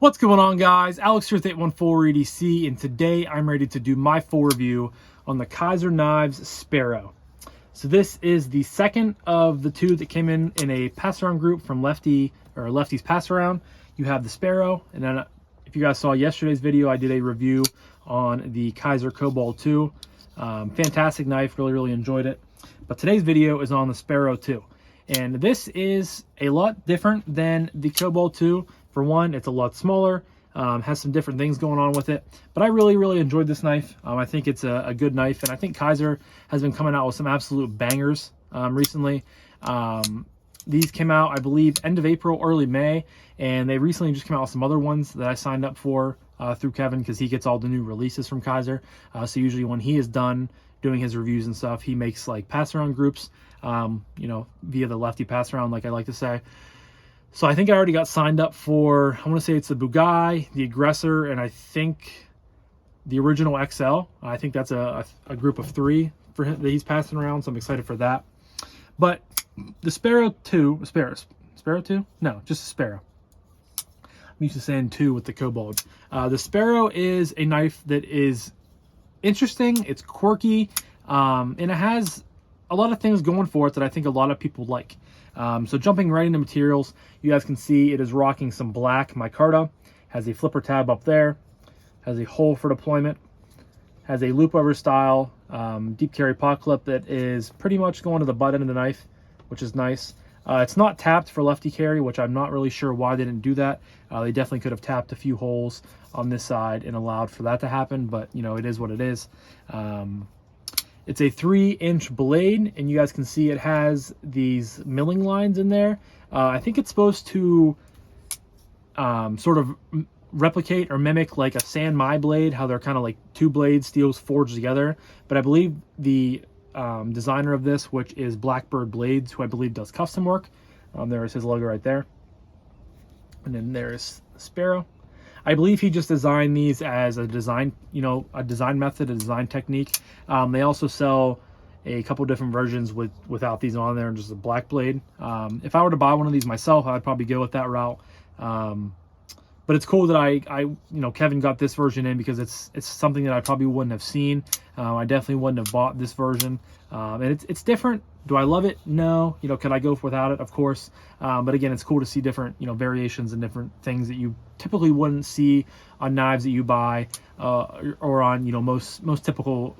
What's going on, guys? Alex here with 814 EDC, and today I'm ready to do my full review on the Kizer Knives Sparrow. So this is the second of the two that came in a pass-around group from Lefty, or Lefty's pass-around. You have the Sparrow, and then if you guys saw yesterday's video, I did a review on the Kizer Cobalt 2. Fantastic knife, really enjoyed it. But today's video is on the Sparrow 2. And this is a lot different than the Cobalt 2. For one, it's a lot smaller, has some different things going on with it. But I really enjoyed this knife. I think it's a good knife, and I think Kizer has been coming out with some absolute bangers recently. These came out, I believe, end of April, early May, and they recently just came out with some other ones that I signed up for through Kevin, because he gets all the new releases from Kizer. So usually when he is done doing his reviews and stuff, he makes like pass-around groups, you know, via the Lefty pass-around, like I like to say. So I think I already got signed up for, I want to say it's the Bugatti, the Aggressor, and I think the original XL. I think that's a group of 3 for him that he's passing around, so I'm excited for that. But the Sparrow 2, Sparrow 2? No, just a Sparrow. I'm used to saying 2 with the Cobalt. The Sparrow is a knife that is interesting, it's quirky, and it has a lot of things going for it that I think a lot of people like. So jumping right into materials, you guys can see it is rocking some black micarta, has a flipper tab up there, has a hole for deployment, has a loop over style deep carry pot clip that is pretty much going to the butt end of the knife, which is nice. It's not tapped for lefty carry, which I'm not really sure why they didn't do that. They definitely could have tapped a few holes on this side and allowed for that to happen, but you know, it is what it is. It's a 3-inch blade, and you guys can see it has these milling lines in there. I think it's supposed to sort of replicate or mimic like a San Mai blade, how they're kind of like 2 blades, steels forged together. But I believe the designer of this, which is Blackbird Blades, who I believe does custom work. There is his logo right there. And then there's Sparrow. I believe he just designed these as a design, you know, a design method, a design technique. They also sell a couple different versions without these on there and just a black blade. If I were to buy one of these myself, I'd probably go with that route. But it's cool that you know, Kevin got this version in, because it's something that I probably wouldn't have seen. I definitely wouldn't have bought this version. And it's different. Do I love it? No. You know, could I go without it? Of course. But again, it's cool to see different, you know, variations and different things that you typically wouldn't see on knives that you buy, or on, you know, most typical,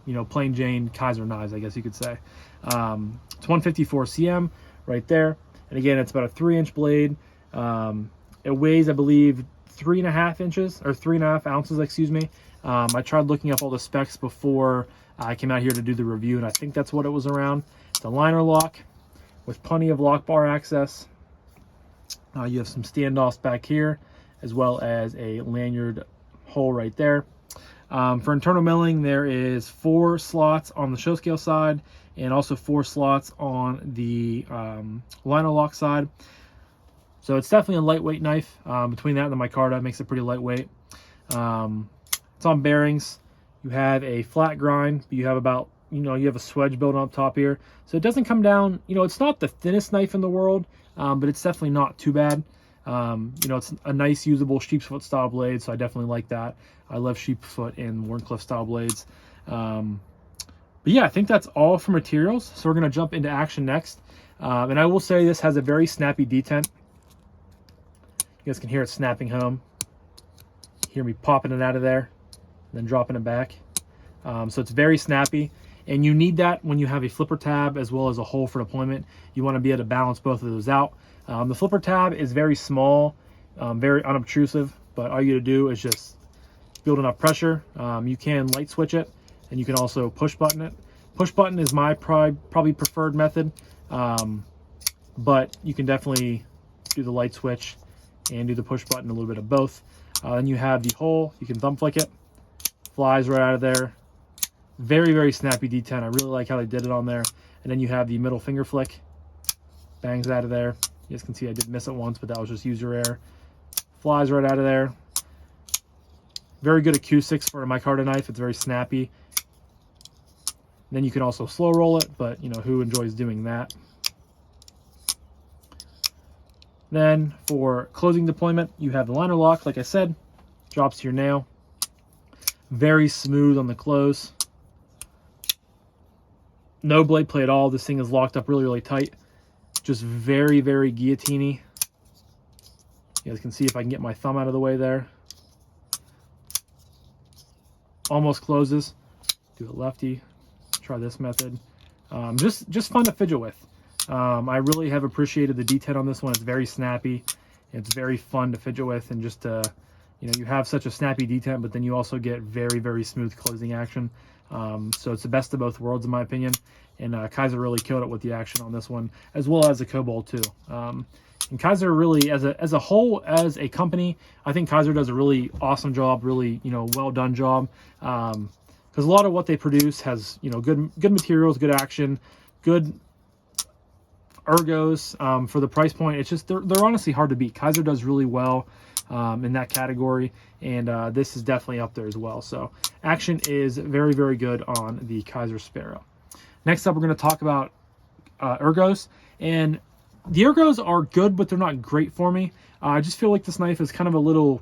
you know, plain Jane Kizer knives, I guess you could say. It's 154 cm right there. And again, it's about a 3-inch blade. It weighs, I believe, 3.5 inches, or 3.5 ounces, excuse me. I tried looking up all the specs before I came out here to do the review, and I think that's what it was around. It's a liner lock with plenty of lock bar access. You have some standoffs back here, as well as a lanyard hole right there. For internal milling, there is 4 slots on the show scale side, and also 4 slots on the liner lock side. So it's definitely a lightweight knife. Between that and the micarta, it makes it pretty lightweight. It's on bearings. You have a flat grind, but you have about, you know, you have a swedge building up top here. So it doesn't come down, you know, it's not the thinnest knife in the world, but it's definitely not too bad. You know, it's a nice usable sheepsfoot style blade, so I definitely like that. I love sheepfoot and Warncliffe style blades. But yeah, I think that's all for materials. So we're going to jump into action next. And I will say this has a very snappy detent. You guys can hear it snapping home. Hear me popping it out of there, then dropping it back. So it's very snappy, and you need that when you have a flipper tab as well as a hole for deployment. You want to be able to balance both of those out. The flipper tab is very small, very unobtrusive, but all you got to do is just build enough pressure. You can light switch it, and you can also push button it. Push button is my probably preferred method, but you can definitely do the light switch and do the push button, a little bit of both. Then you have the hole. You can thumb flick it. Flies right out of there. Very snappy detent. I really like how they did it on there. And then you have the middle finger flick. Bangs out of there. You guys can see I did miss it once, but that was just user error. Flies right out of there. Very good acoustics for a micarta knife. It's very snappy. And then you can also slow roll it, but you know, who enjoys doing that? Then for closing deployment, you have the liner lock, like I said, drops to your nail. Very smooth on the close. No blade play at all. This thing is locked up really, really tight. Just very, very guillotine-y. You guys can see if I can get my thumb out of the way there. Almost closes. Do a lefty. Try this method. Just fun to fidget with. I really have appreciated the detent on this one. It's very snappy. It's very fun to fidget with, and just you know, you have such a snappy detent, but then you also get very, very smooth closing action. So it's the best of both worlds, in my opinion. And Kizer really killed it with the action on this one, as well as the Cobalt too. And Kizer really, as a whole, as a company, I think Kizer does a really awesome job, really, you know, well done job. Because a lot of what they produce has, you know, good materials, good action, good ergos for the price point. It's just they're honestly hard to beat. Kizer does really well in that category, and this is definitely up there as well. So action is very, very good on the Kizer Sparrow. Next up, we're going to talk about ergos, and the ergos are good, but they're not great for me. I just feel like this knife is kind of a little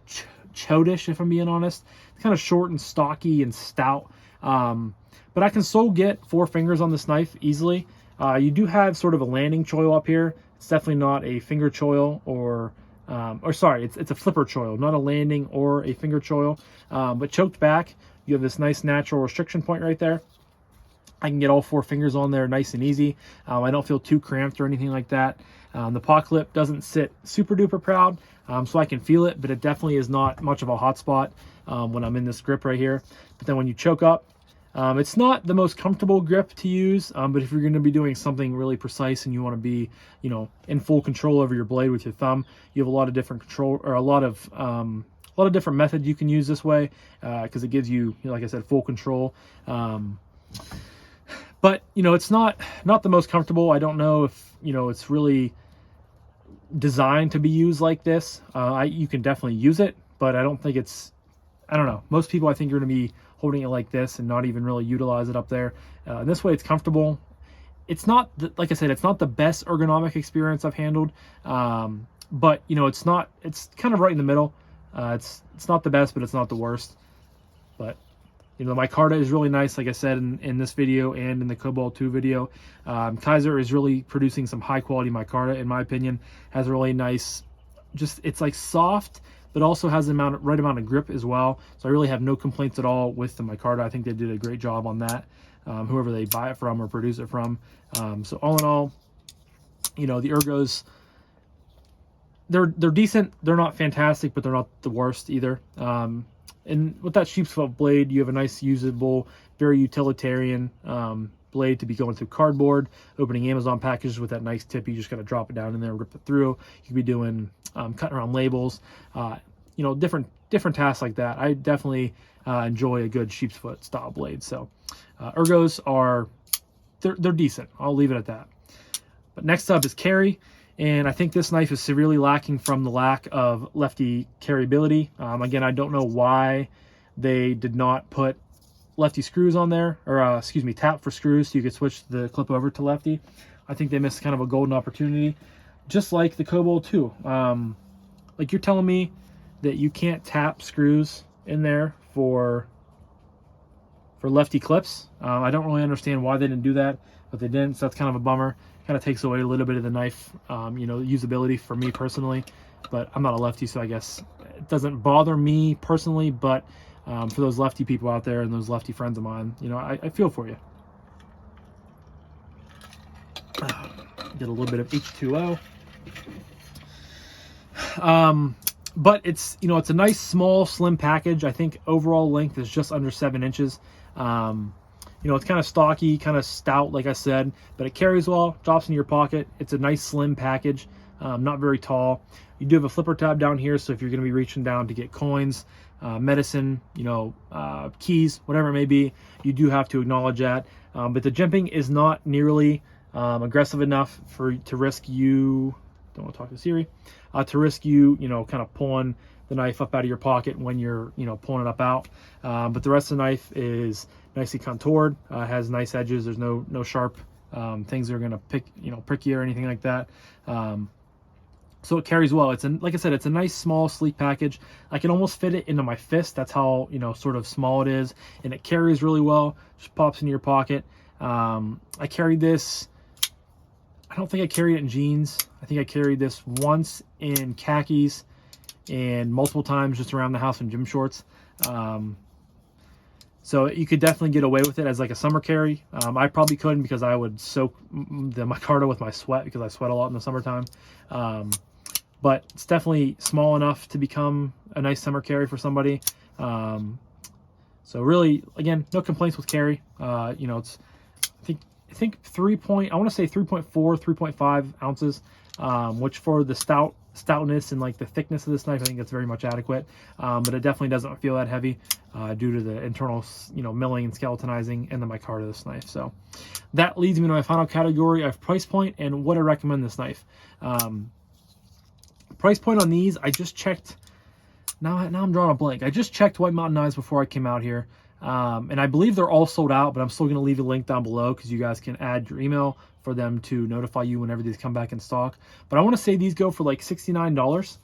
chodish, if I'm being honest. It's kind of short and stocky and stout, but I can still get 4 fingers on this knife easily. You do have sort of a landing choil up here. It's definitely not a finger choil, or sorry, it's a flipper choil, not a landing or a finger choil. But choked back, you have this nice natural restriction point right there. I can get all 4 fingers on there nice and easy. I don't feel too cramped or anything like that. The paw clip doesn't sit super duper proud, so I can feel it, but it definitely is not much of a hot spot when I'm in this grip right here. But then when you choke up, it's not the most comfortable grip to use, but if you're going to be doing something really precise and you want to be, you know, in full control over your blade with your thumb, you have a lot of different control, or a lot of different methods you can use this way, because it gives you, like I said, full control. But, you know, it's not the most comfortable. I don't know if, you know, it's really designed to be used like this. You can definitely use it, but I don't think it's, I don't know. Most people, I think, are going to be holding it like this and not even really utilize it up there. This way it's comfortable. It's not, like I said, it's not the best ergonomic experience I've handled, but, you know, it's kind of right in the middle. It's not the best, but it's not the worst. But, you know, the micarta is really nice, like I said in this video and in the Cobalt 2 video. Kizer is really producing some high quality micarta, in my opinion. Has a really nice, it's like soft, but also has the right amount of grip as well. So I really have no complaints at all with the micarta. I think they did a great job on that, whoever they buy it from or produce it from. So all in all, you know, the ergos, they're decent. They're not fantastic, but they're not the worst either. And with that sheep's foot blade, you have a nice, usable, very utilitarian blade to be going through cardboard, opening Amazon packages with that nice tip. You just got to drop it down in there, rip it through. You could be doing cutting around labels, you know, different tasks like that. I definitely enjoy a good sheep's foot style blade. So ergos are, they're decent. I'll leave it at that. But next up is carry. And I think this knife is severely lacking from the lack of lefty carryability. Again, I don't know why they did not put lefty screws on there, or excuse me, tap for screws so you could switch the clip over to lefty. I think they missed kind of a golden opportunity, just like the Cobalt 2. Like, you're telling me that you can't tap screws in there for lefty clips? I don't really understand why they didn't do that, but they didn't, so that's kind of a bummer. Kind of takes away a little bit of the knife, you know, usability for me personally. But I'm not a lefty, so I guess it doesn't bother me personally. But for those lefty people out there and those lefty friends of mine, you know, I feel for you. Get a little bit of H2O. But it's, you know, it's a nice, small, slim package. I think overall length is just under 7 inches. You know, it's kind of stocky, kind of stout, like I said, but it carries well, drops in your pocket. It's a nice slim package, not very tall. You do have a flipper tab down here, so if you're going to be reaching down to get coins, medicine, you know, keys, whatever it may be, you do have to acknowledge that. But the jimping is not nearly aggressive enough to risk you, don't want to talk to Siri, to risk you, you know, kind of pulling the knife up out of your pocket when you're, you know, pulling it up out. But the rest of the knife is nicely contoured, has nice edges. There's no sharp things that are going to prick you or anything like that. So it carries well. Like I said, it's a nice, small, sleek package. I can almost fit it into my fist. That's how, sort of small it is. And it carries really well. Just pops into your pocket. I carried this, I don't think I carried it in jeans. I think I carried this once in khakis and multiple times just around the house in gym shorts. So you could definitely get away with it as like a summer carry. I probably couldn't because I would soak the micarta with my sweat because I sweat a lot in the summertime. But it's definitely small enough to become a nice summer carry for somebody. So really, again, no complaints with carry. It's I think I want to say 3.4, 3.5 ounces, which for the stoutness and like the thickness of this knife, I think it's very much adequate. But it definitely doesn't feel that heavy due to the internal, milling and skeletonizing and the micarta of this knife. So that leads me to my final category of price point and what I recommend this knife. Price point on these, I just checked. Now I'm drawing a blank. I just checked White Mountain Knives before I came out here. And I believe they're all sold out, but I'm still going to leave a link down below because you guys can add your email for them to notify you whenever these come back in stock. But I want to say these go for like $69,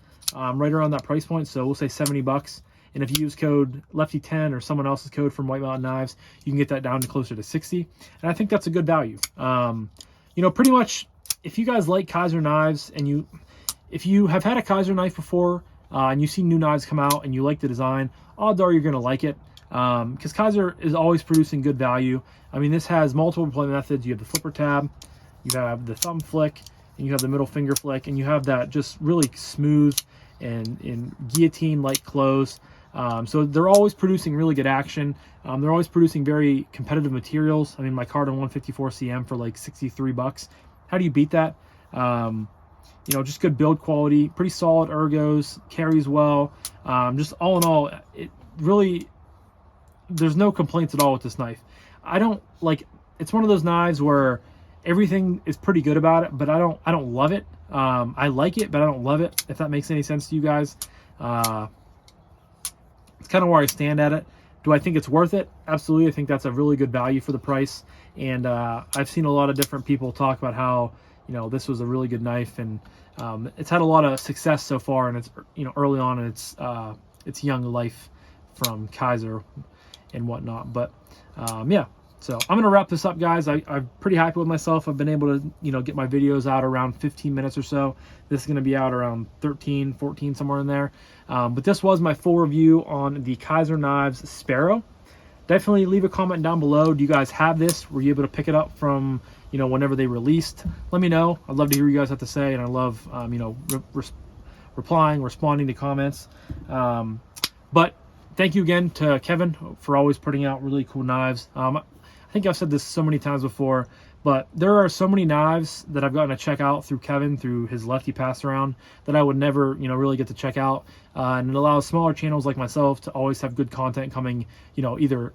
right around that price point. So we'll say 70 bucks. And if you use code Lefty10 or someone else's code from White Mountain Knives, you can get that down to closer to 60. And I think that's a good value. Pretty much if you guys like Kizer knives and if you have had a Kizer knife before and you see new knives come out and you like the design, odds are you're going to like it. Because Kizer is always producing good value. I mean, this has multiple deployment methods. You have the flipper tab, you have the thumb flick, and you have the middle finger flick, and you have that just really smooth and guillotine-like close. So they're always producing really good action. They're always producing very competitive materials. I mean, my card on 154 cm for like 63 bucks. How do you beat that? Just good build quality, pretty solid ergos, carries well. Just all in all, it really, there's no complaints at all with this knife. It's one of those knives where everything is pretty good about it, but I don't love it. I like it, but I don't love it, if that makes any sense to you guys. It's kind of where I stand at it. Do I think it's worth it? Absolutely. I think that's a really good value for the price. And I've seen a lot of different people talk about how, this was a really good knife, and it's had a lot of success so far, and it's, early on in its young life from Kizer and whatnot. But yeah, so I'm gonna wrap this up, guys. I'm pretty happy with myself. I've been able to get my videos out around 15 minutes or so. This is gonna be out around 13, 14, somewhere in there. But this was my full review on the Kizer Knives Sparrow. Definitely leave a comment down below. Do you guys have this? Were you able to pick it up from whenever they released? Let me know. I'd love to hear what you guys have to say, and I love responding to comments. But thank you again to Kevin for always putting out really cool knives. I think I've said this so many times before, but there are so many knives that I've gotten to check out through Kevin, through his Lefty passaround, that I would never, really get to check out. And it allows smaller channels like myself to always have good content coming, either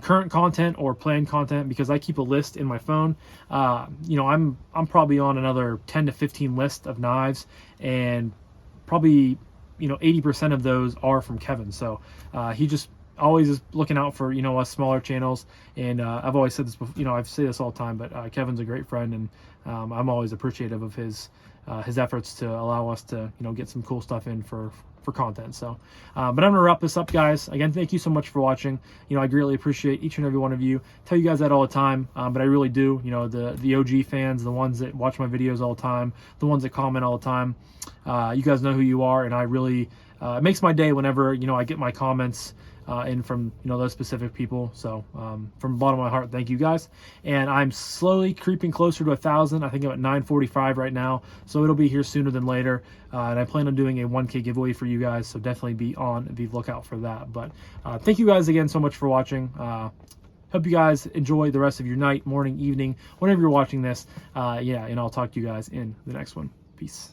current content or planned content, because I keep a list in my phone. I'm probably on another 10 to 15 list of knives, and probably 80% of those are from Kevin. So he just always is looking out for us smaller channels. And I've always said this before, I've said this all the time, but Kevin's a great friend, and I'm always appreciative of his efforts to allow us to get some cool stuff in for content. So but I'm gonna wrap this up, guys. Again, thank you so much for watching. I greatly appreciate each and every one of you. Tell you guys that all the time, but I really do. The OG fans, the ones that watch my videos all the time, the ones that comment all the time, you guys know who you are, and I really it makes my day whenever I get my comments in from those specific people. So from the bottom of my heart, thank you guys. And I'm slowly creeping closer to 1,000. I think I'm at 945 right now, so it'll be here sooner than later. And I plan on doing a 1K giveaway for you guys, so definitely be on the lookout for that. But thank you guys again so much for watching. Hope you guys enjoy the rest of your night, morning, evening, whenever you're watching this. Yeah, and I'll talk to you guys in the next one. Peace.